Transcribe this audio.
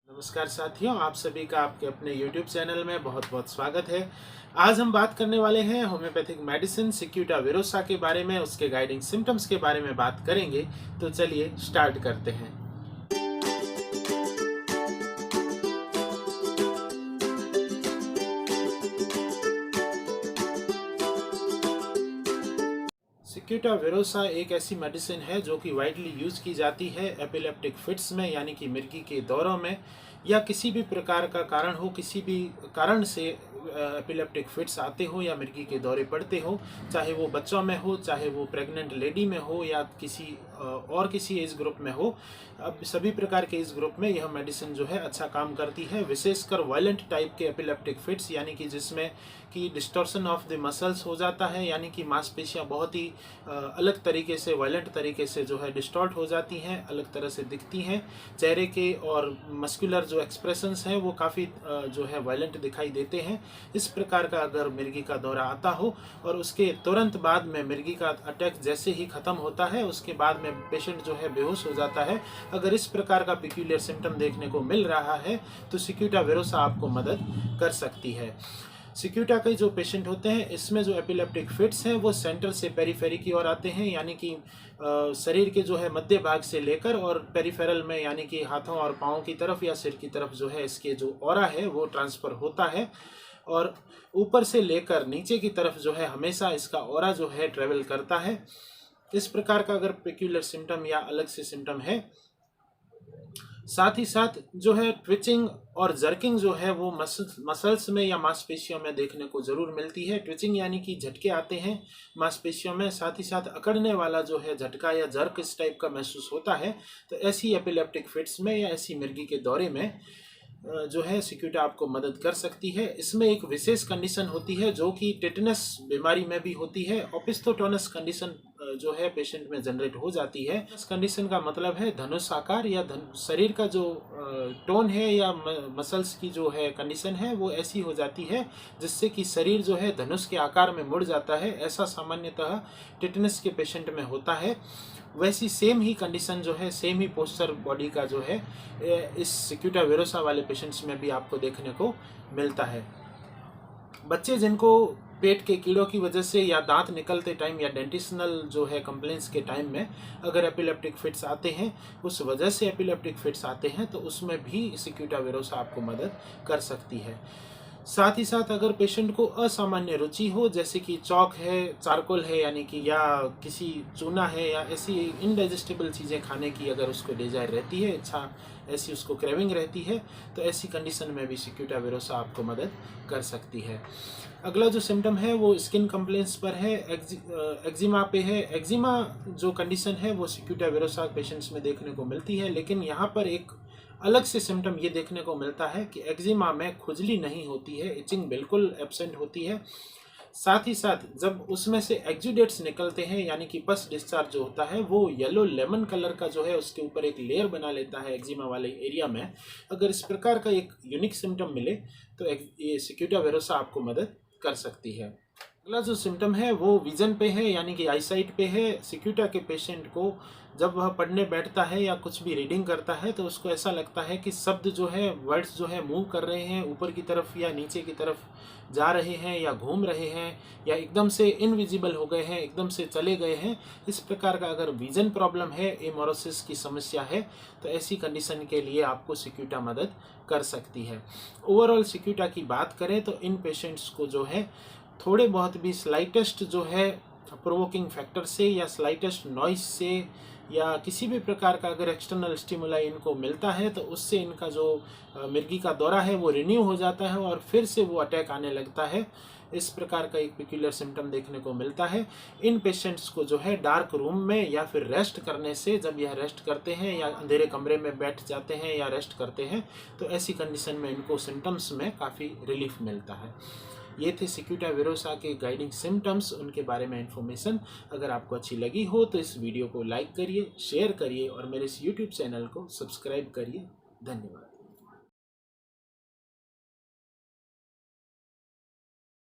नमस्कार साथियों, आप सभी का आपके अपने YouTube चैनल में बहुत बहुत स्वागत है। आज हम बात करने वाले हैं होम्योपैथिक मेडिसिन सिक्यूटा विरोसा के बारे में, उसके गाइडिंग सिम्टम्स के बारे में बात करेंगे। तो चलिए स्टार्ट करते हैं। सिक्यूटा विरोसा एक ऐसी मेडिसिन है जो कि वाइडली यूज की जाती है एपिलेप्टिक फिट्स में, यानी कि मिर्गी के दौरों में, या किसी भी प्रकार का कारण हो, किसी भी कारण से एपिलेप्टिक फिट्स आते हो या मिर्गी के दौरे पड़ते हो, चाहे वो बच्चों में हो, चाहे वो प्रेग्नेंट लेडी में हो, या किसी एज ग्रुप में हो। अब सभी प्रकार के एज ग्रुप में यह मेडिसिन जो है अच्छा काम करती है। विशेषकर वायलेंट टाइप के एपिलेप्टिक फिट्स, यानी कि जिसमें कि डिस्टॉर्शन ऑफ द मसल्स हो जाता है, यानी कि मांसपेशियां बहुत ही अलग तरीके से, वायलेंट तरीके से जो है डिस्टॉर्ट हो जाती हैं, अलग तरह से दिखती हैं। चेहरे के और मस्कुलर जो एक्सप्रेशंस हैं वो काफ़ी जो है वायलेंट दिखाई देते हैं। इस प्रकार का अगर मिर्गी का दौरा आता हो और उसके तुरंत बाद में मिर्गी का अटैक जैसे ही ख़त्म होता है, उसके बाद में पेशेंट जो है बेहोश हो जाता है, अगर इस प्रकार का पिक्यूलियर सिम्टम देखने को मिल रहा है तो सिक्यूटा विरोसा आपको मदद कर सकती है। सिक्यूटा के जो पेशेंट होते हैं, इसमें जो एपिलेप्टिक फिट्स हैं वो सेंटर से पेरिफेरी की ओर आते हैं, यानी कि शरीर के जो है मध्य भाग से लेकर और पेरिफेरल में, यानी कि हाथों और पाँव की तरफ या सिर की तरफ जो है इसके जो ऑरा है वो ट्रांसफ़र होता है, और ऊपर से लेकर नीचे की तरफ जो है हमेशा इसका ऑरा जो है ट्रेवल करता है। इस प्रकार का अगर पेक्यूलर सिम्टम या अलग से सिम्टम है, साथ ही साथ जो है ट्विचिंग और जर्किंग जो है वो मसल्स में या मांसपेशियों में देखने को जरूर मिलती है। ट्विचिंग यानी कि झटके आते हैं मांसपेशियों में, साथ ही साथ अकड़ने वाला जो है झटका या जर्क इस टाइप का महसूस होता है। तो ऐसी एपिलेप्टिक फिट्स में या ऐसी मिर्गी के दौरे में जो है सिक्यूटा आपको मदद कर सकती है। इसमें एक विशेष कंडीशन होती है जो कि टेटनस बीमारी में भी होती है। ओपिस्थोटोनस कंडीशन जो है पेशेंट में जनरेट हो जाती है। इस कंडीशन का मतलब है धनुष आकार या शरीर का जो टोन है या मसल्स की जो है कंडीशन है वो ऐसी हो जाती है जिससे कि शरीर जो है धनुष के आकार में मुड़ जाता है। ऐसा सामान्यतः टेटनस के पेशेंट में होता है। वैसी सेम ही कंडीशन जो है, सेम ही पोस्चर बॉडी का जो है इस सिक्यूटा विरोसा वाले पेशेंट्स में भी आपको देखने को मिलता है। बच्चे जिनको पेट के कीड़ों की वजह से या दांत निकलते टाइम या डेंटिशनल जो है कंप्लेंट्स के टाइम में अगर एपिलेप्टिक फिट्स आते हैं, उस वजह से एपिलेप्टिक फिट्स आते हैं, तो उसमें भी सिक्यूटा विरोसा आपको मदद कर सकती है। साथ ही साथ अगर पेशेंट को असामान्य रुचि हो, जैसे कि चौक है, चारकोल है, यानी कि या किसी चूना है, या ऐसी इनडाइजेस्टेबल चीज़ें खाने की अगर उसको डिजायर रहती है, इच्छा ऐसी उसको क्रेविंग रहती है, तो ऐसी कंडीशन में भी सिक्यूटा विरोसा आपको मदद कर सकती है। अगला जो सिम्टम है वो स्किन कंप्लेंट्स पर है, एक्जिमा पे है। एक्जिमा जो कंडीशन है वो सिक्यूटा विरोसा पेशेंट्स में देखने को मिलती है, लेकिन यहाँ पर एक अलग से सिम्टम ये देखने को मिलता है कि एक्जिमा में खुजली नहीं होती है, इचिंग बिल्कुल एब्सेंट होती है। साथ ही साथ जब उसमें से एक्जुडेट्स निकलते हैं, यानी कि पस डिस्चार्ज जो होता है वो येलो लेमन कलर का जो है उसके ऊपर एक लेयर बना लेता है एक्जिमा वाले एरिया में। अगर इस प्रकार का एक यूनिक सिम्टम मिले तो ये सिक्यूटा विरोसा आपको मदद कर सकती है। अगला जो सिम्टम है वो विजन पे है, यानी कि आईसाइट पे है। सिक्यूटा के पेशेंट को जब वह पढ़ने बैठता है या कुछ भी रीडिंग करता है तो उसको ऐसा लगता है कि शब्द जो है, वर्ड्स जो है मूव कर रहे हैं, ऊपर की तरफ या नीचे की तरफ जा रहे हैं या घूम रहे हैं, या एकदम से इनविजिबल हो गए हैं, एकदम से चले गए हैं। इस प्रकार का अगर विजन प्रॉब्लम है, एमोरोसिस की समस्या है, तो ऐसी कंडीशन के लिए आपको सिक्यूटा मदद कर सकती है। ओवरऑल सिक्यूटा की बात करें तो इन पेशेंट्स को जो है थोड़े बहुत भी स्लाइटेस्ट जो है प्रोवोकिंग फैक्टर से या स्लाइटेस्ट नॉइस से या किसी भी प्रकार का अगर एक्सटर्नल स्टिमुलाई इनको मिलता है तो उससे इनका जो मिर्गी का दौरा है वो रिन्यू हो जाता है और फिर से वो अटैक आने लगता है। इस प्रकार का एक पिक्यूलर सिम्टम देखने को मिलता है। इन पेशेंट्स को जो है डार्क रूम में या फिर रेस्ट करने से, जब यह रेस्ट करते हैं या अंधेरे कमरे में बैठ जाते हैं या रेस्ट करते हैं, तो ऐसी कंडीशन में इनको सिम्टम्स में काफ़ी रिलीफ मिलता है। ये थे सिक्यूटा विरोसा के गाइडिंग सिम्टम्स, उनके बारे में इन्फॉर्मेशन। अगर आपको अच्छी लगी हो तो इस वीडियो को लाइक करिए, शेयर करिए और मेरे इस यूट्यूब चैनल को सब्सक्राइब करिए। धन्यवाद।